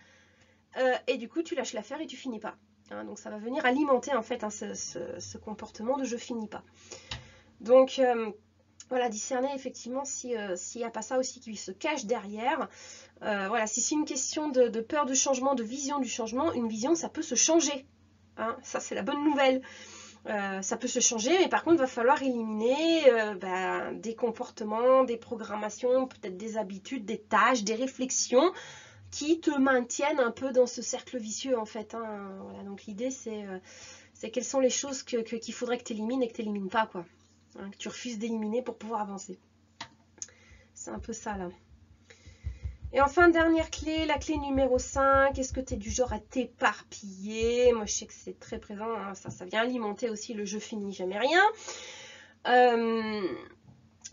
A: et du coup, tu lâches l'affaire et tu finis pas. Hein, donc ça va venir alimenter en fait hein, ce comportement de je finis pas. Donc, voilà, discerner effectivement s'il n'y a pas ça aussi qui se cache derrière. Voilà, si c'est une question de peur de changement, de vision du changement, une vision, ça peut se changer. Hein, ça, c'est la bonne nouvelle. Ça peut se changer, mais par contre, il va falloir éliminer des comportements, des programmations, peut-être des habitudes, des tâches, des réflexions qui te maintiennent un peu dans ce cercle vicieux, en fait. Hein. Voilà, donc l'idée, c'est quelles sont les choses qu'il faudrait que tu élimines et que tu n'élimines pas, quoi. Hein, que tu refuses d'éliminer pour pouvoir avancer. C'est un peu ça, là. Et enfin, dernière clé, la clé numéro 5, est-ce que tu es du genre à t'éparpiller? Moi, je sais que c'est très présent, hein, ça vient alimenter aussi le je finis jamais rien.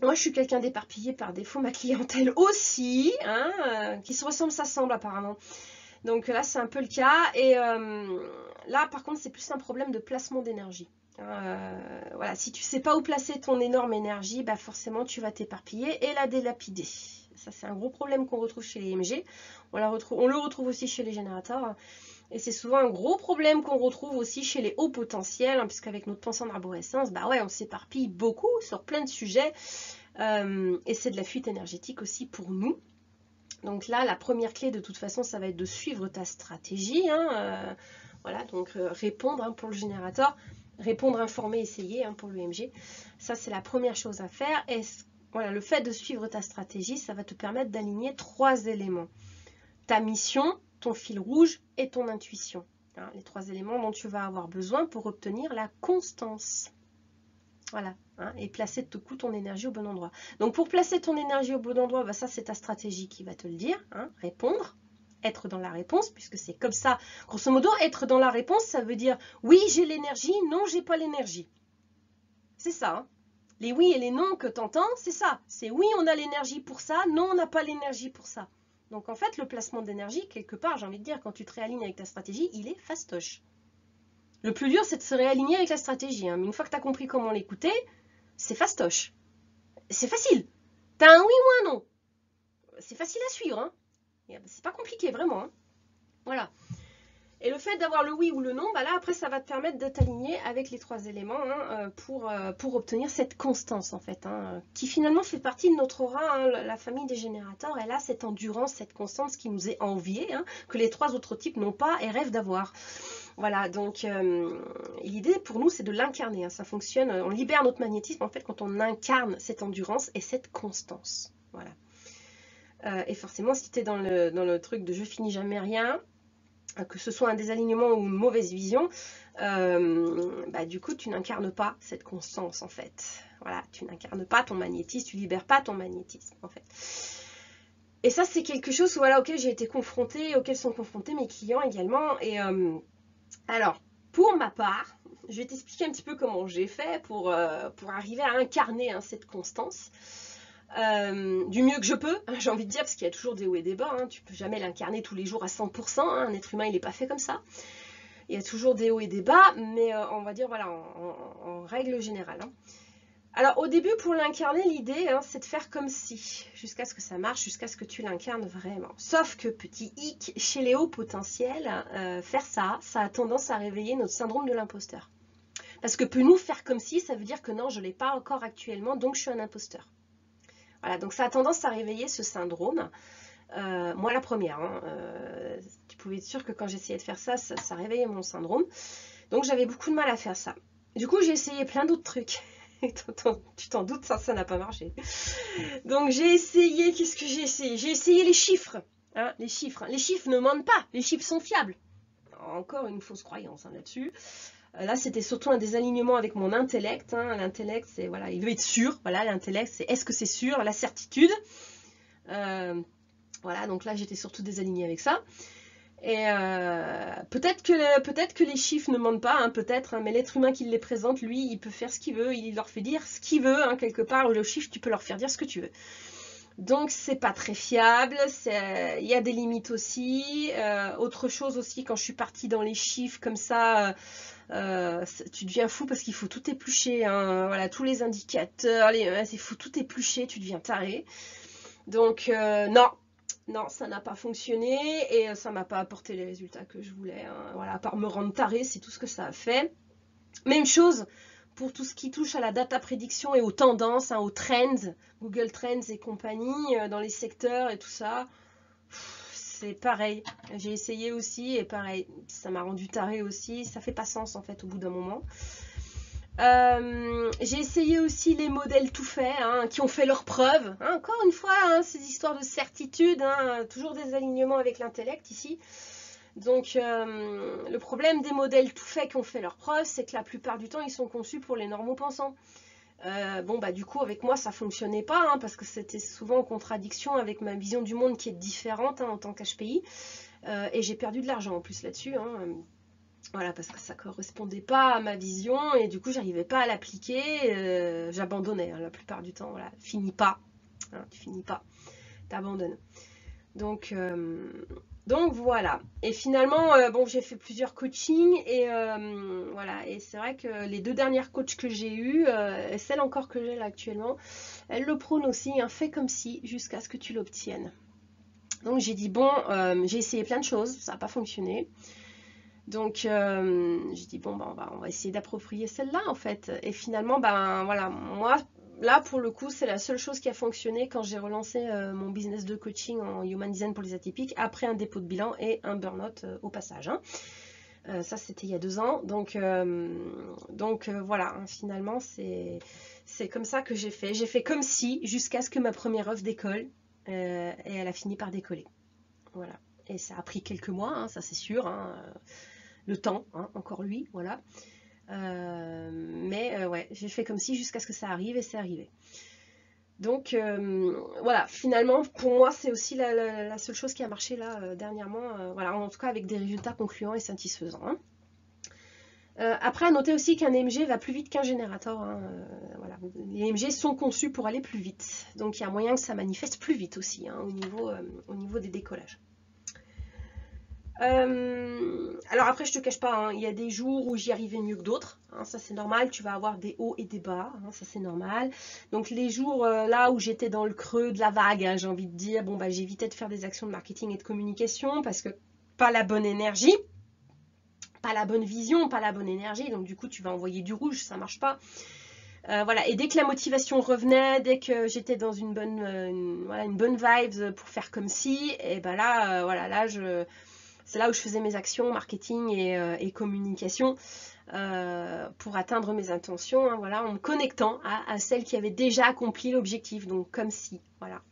A: Moi, je suis quelqu'un d'éparpillé par défaut, ma clientèle aussi, hein, qui se ressemble, s'assemble apparemment. Donc là, c'est un peu le cas. Et là, par contre, c'est plus un problème de placement d'énergie. Voilà, si tu ne sais pas où placer ton énorme énergie, bah forcément, tu vas t'éparpiller et la délapider. Ça, c'est un gros problème qu'on retrouve chez les MG. On le retrouve aussi chez les générateurs. Et c'est souvent un gros problème qu'on retrouve aussi chez les hauts potentiels, hein, puisqu'avec notre pensée en arborescence, bah ouais, on s'éparpille beaucoup sur plein de sujets. Et c'est de la fuite énergétique aussi pour nous. Donc là, la première clé, de toute façon, ça va être de suivre ta stratégie. Hein, voilà, donc répondre, hein, pour le générateur, répondre, informer, essayer, hein, pour l'EMG. Ça, c'est la première chose à faire. Et voilà, le fait de suivre ta stratégie, ça va te permettre d'aligner 3 éléments. Ta mission, ton fil rouge et ton intuition. Hein, les 3 éléments dont tu vas avoir besoin pour obtenir la constance. Voilà, hein, et placer tout coup ton énergie au bon endroit. Donc pour placer ton énergie au bon endroit, bah ça c'est ta stratégie qui va te le dire. Hein, répondre, être dans la réponse, puisque c'est comme ça. Grosso modo, être dans la réponse, ça veut dire oui j'ai l'énergie, non j'ai pas l'énergie. C'est ça. Hein. Les oui et les non que tu entends, c'est ça. C'est oui on a l'énergie pour ça, non on n'a pas l'énergie pour ça. Donc en fait le placement d'énergie, quelque part, j'ai envie de dire, quand tu te réalignes avec ta stratégie, il est fastoche. Le plus dur, c'est de se réaligner avec la stratégie. Hein. Mais une fois que tu as compris comment l'écouter, c'est fastoche. C'est facile. Tu as un oui ou un non. C'est facile à suivre. Hein. C'est pas compliqué, vraiment. Hein. Voilà. Et le fait d'avoir le oui ou le non, bah là, après, ça va te permettre de t'aligner avec les 3 éléments, hein, pour obtenir cette constance, en fait, hein, qui finalement fait partie de notre aura, hein, la famille des générateurs. Elle a cette endurance, cette constance qui nous est enviée, hein, que les 3 autres types n'ont pas et rêvent d'avoir. Voilà, donc l'idée pour nous, c'est de l'incarner. Hein, ça fonctionne, on libère notre magnétisme, en fait, quand on incarne cette endurance et cette constance. Voilà. Et forcément, si tu es dans le truc de je finis jamais rien, que ce soit un désalignement ou une mauvaise vision, du coup, tu n'incarnes pas cette constance, en fait. Voilà, tu n'incarnes pas ton magnétisme, tu libères pas ton magnétisme, en fait. Et ça, c'est quelque chose auquel j'ai été confrontée, auquel sont confrontés mes clients également. Et alors, pour ma part, je vais t'expliquer un petit peu comment j'ai fait pour arriver à incarner, hein, cette constance. Du mieux que je peux, j'ai envie de dire, parce qu'il y a toujours des hauts et des bas, hein, tu peux jamais l'incarner tous les jours à 100%, hein, un être humain il n'est pas fait comme ça, il y a toujours des hauts et des bas, mais on va dire voilà, en règle générale. Hein. Alors au début pour l'incarner, l'idée, hein, c'est de faire comme si, jusqu'à ce que ça marche, jusqu'à ce que tu l'incarnes vraiment. Sauf que petit hic, chez les hauts potentiels, faire ça a tendance à réveiller notre syndrome de l'imposteur. Parce que pour nous, faire comme si, ça veut dire que non, je ne l'ai pas encore actuellement, donc je suis un imposteur. Voilà, donc ça a tendance à réveiller ce syndrome. Moi, la première. Hein, tu pouvais être sûr que quand j'essayais de faire ça, ça réveillait mon syndrome. Donc j'avais beaucoup de mal à faire ça. Du coup, j'ai essayé plein d'autres trucs. Tu t'en doutes, ça n'a pas marché. Donc j'ai essayé, qu'est-ce que j'ai essayé? J'ai essayé les chiffres. Hein, les chiffres. Les chiffres ne mentent pas, les chiffres sont fiables. Encore une fausse croyance, hein, là-dessus. Là, c'était surtout un désalignement avec mon intellect. Hein. L'intellect, c'est, voilà, il veut être sûr. Voilà, l'intellect, c'est est-ce que c'est sûr? La certitude. Voilà, donc là, j'étais surtout désalignée avec ça. Et peut-être que les chiffres ne mentent pas, hein, peut-être, hein, mais l'être humain qui les présente, lui, il peut faire ce qu'il veut. Il leur fait dire ce qu'il veut, hein, quelque part. Le chiffre, tu peux leur faire dire ce que tu veux. Donc, c'est pas très fiable. Il y a des limites aussi. Autre chose aussi, quand je suis partie dans les chiffres comme ça... tu deviens fou parce qu'il faut tout éplucher, hein, voilà, tous les indicateurs, il faut tout éplucher, tu deviens taré. Donc non, ça n'a pas fonctionné et ça m'a pas apporté les résultats que je voulais. Hein, voilà, à part me rendre taré, c'est tout ce que ça a fait. Même chose pour tout ce qui touche à la data prédiction et aux tendances, hein, aux trends, Google Trends et compagnie, dans les secteurs et tout ça. C'est pareil, j'ai essayé aussi et pareil, ça m'a rendu taré aussi, ça fait pas sens en fait au bout d'un moment. J'ai essayé aussi les modèles tout faits, hein, qui ont fait leurs preuves, hein, encore une fois, hein, ces histoires de certitude, hein, toujours des alignements avec l'intellect ici. Donc le problème des modèles tout faits qui ont fait leurs preuves, c'est que la plupart du temps ils sont conçus pour les normaux pensants. Bon bah du coup avec moi ça fonctionnait pas, hein, parce que c'était souvent en contradiction avec ma vision du monde qui est différente, hein, en tant qu'HPI, et j'ai perdu de l'argent en plus là-dessus, hein, voilà, parce que ça correspondait pas à ma vision et du coup j'arrivais pas à l'appliquer, j'abandonnais, hein, la plupart du temps, voilà, finis pas, hein, tu finis pas, t'abandonnes. Donc voilà, et finalement bon, j'ai fait plusieurs coachings et voilà, et c'est vrai que les 2 dernières coachs que j'ai eues, et celle encore que j'ai là actuellement, elle le prône aussi, hein, fais comme si jusqu'à ce que tu l'obtiennes. Donc j'ai dit bon, j'ai essayé plein de choses, ça n'a pas fonctionné. Donc j'ai dit bon, ben, on va essayer d'approprier celle-là en fait. Et finalement, ben voilà, moi là pour le coup, c'est la seule chose qui a fonctionné quand j'ai relancé mon business de coaching en Human Design pour les atypiques après un dépôt de bilan et un burn-out au passage, hein. Ça c'était il y a 2 ans. Donc voilà, hein, finalement c'est comme ça que j'ai fait. J'ai fait comme si jusqu'à ce que ma première offre décolle, et elle a fini par décoller. Voilà. Et ça a pris quelques mois, hein, ça c'est sûr, hein, le temps, hein, encore lui, voilà. Mais ouais, j'ai fait comme si jusqu'à ce que ça arrive et c'est arrivé. Donc voilà, finalement pour moi c'est aussi la seule chose qui a marché là dernièrement, voilà, en tout cas avec des résultats concluants et satisfaisants, hein. Après, à noter aussi qu'un EMG va plus vite qu'un générateur, hein, voilà. Les EMG sont conçus pour aller plus vite, donc il y a moyen que ça manifeste plus vite aussi, hein, au niveau des décollages. Alors après je te cache pas, hein, il y a des jours où j'y arrivais mieux que d'autres, hein, ça c'est normal, tu vas avoir des hauts et des bas, hein, ça c'est normal. Donc les jours là où j'étais dans le creux de la vague, hein, j'ai envie de dire, bon bah j'évitais de faire des actions de marketing et de communication parce que pas la bonne énergie, pas la bonne vision, pas la bonne énergie, donc du coup tu vas envoyer du rouge, ça marche pas. Voilà, et dès que la motivation revenait, dès que j'étais dans une bonne vibe pour faire comme si, et ben là, voilà, là c'est là où je faisais mes actions marketing et communication pour atteindre mes intentions, hein, voilà, en me connectant à celles qui avaient déjà accompli l'objectif, donc comme si, voilà,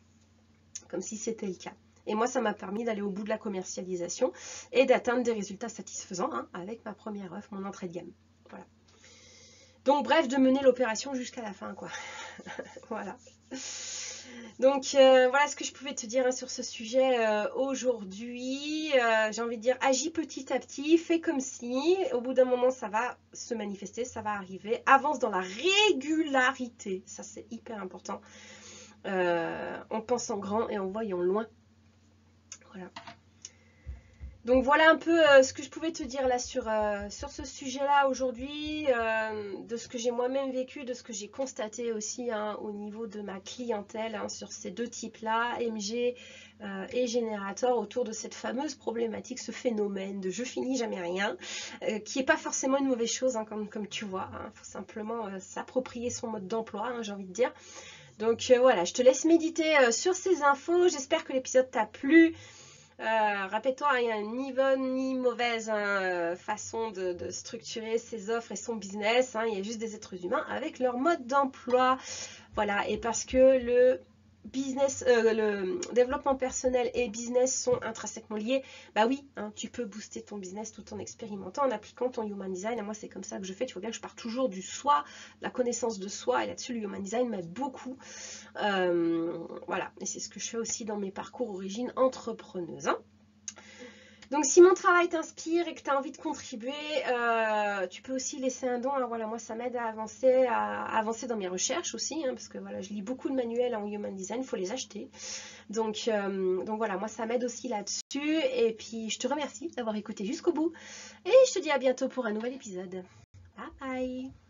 A: comme si c'était le cas. Et moi, ça m'a permis d'aller au bout de la commercialisation et d'atteindre des résultats satisfaisants, hein, avec ma première offre, mon entrée de gamme. Voilà. Donc bref, de mener l'opération jusqu'à la fin, quoi. Voilà. Donc voilà ce que je pouvais te dire, hein, sur ce sujet aujourd'hui. J'ai envie de dire, agis petit à petit, fais comme si, au bout d'un moment ça va se manifester, ça va arriver. Avance dans la régularité, ça c'est hyper important, en pensant grand et en voyant loin. Voilà. Donc voilà un peu ce que je pouvais te dire là sur ce sujet-là aujourd'hui, de ce que j'ai moi-même vécu, de ce que j'ai constaté aussi, hein, au niveau de ma clientèle, hein, sur ces 2 types-là, MG et générateur, autour de cette fameuse problématique, ce phénomène de je finis jamais rien, qui n'est pas forcément une mauvaise chose, hein, comme tu vois. Il faut simplement s'approprier son mode d'emploi, hein, j'ai envie de dire. Donc voilà, je te laisse méditer sur ces infos. J'espère que l'épisode t'a plu. Rappelle-toi, il n'y a ni bonne ni mauvaise, hein, façon de structurer ses offres et son business, hein. Il y a juste des êtres humains avec leur mode d'emploi. Voilà, et parce que le développement personnel et business sont intrinsèquement liés, bah oui, hein, tu peux booster ton business tout en expérimentant, en appliquant ton Human Design. Et moi, c'est comme ça que je fais. Tu vois bien que je pars toujours du soi, la connaissance de soi, et là-dessus, le Human Design m'aide beaucoup. Voilà, et c'est ce que je fais aussi dans mes parcours origine entrepreneuse, hein. Donc si mon travail t'inspire et que tu as envie de contribuer, tu peux aussi laisser un don, hein. Voilà, moi ça m'aide à avancer dans mes recherches aussi, hein, parce que voilà, je lis beaucoup de manuels en Human Design, il faut les acheter. Donc voilà, moi ça m'aide aussi là-dessus. Et puis je te remercie d'avoir écouté jusqu'au bout. Et je te dis à bientôt pour un nouvel épisode. Bye bye.